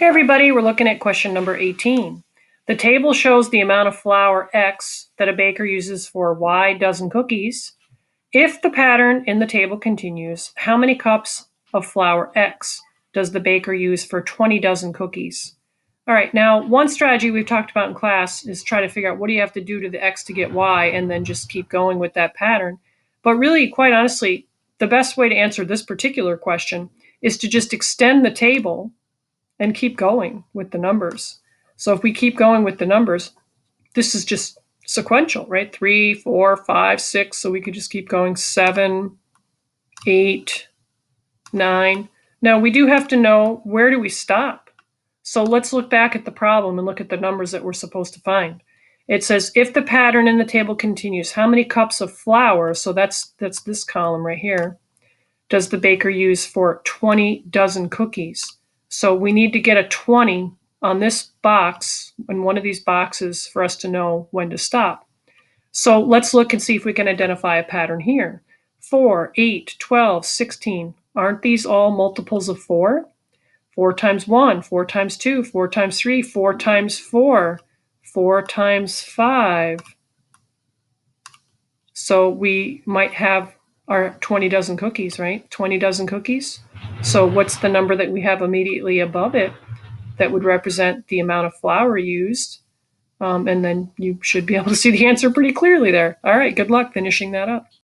Hey everybody, we're looking at question number 18. The table shows the amount of flour X that a baker uses for Y dozen cookies. If the pattern in the table continues, how many cups of flour X does the baker use for 20 dozen cookies? All right, now one strategy we've talked about in class is try to figure out what do you have to do to the X to get Y and then just keep going with that pattern. But really, quite honestly, the best way to answer this particular question is to just extend the table and keep going with the numbers. So if we keep going with the numbers, this is just sequential, right? 3, 4, 5, 6. So we could just keep going 7, 8, 9. Now we do have to know where do we stop. So let's look back at the problem and look at the numbers that we're supposed to find. It says if the pattern in the table continues, how many cups of flour, so that's this column right here, does the baker use for 20 dozen cookies? So we need to get a 20 on this box, in one of these boxes, for us to know when to stop. So let's look and see if we can identify a pattern here. 4, 8, 12, 16. Aren't these all multiples of 4? 4 times 1, 4 times 2, 4 times 3, 4 times 4, 4 times 5. So we might have our 20 dozen cookies, right? 20 dozen cookies. So what's the number that we have immediately above it that would represent the amount of flour used? And then you should be able to see the answer pretty clearly there. All right, good luck finishing that up.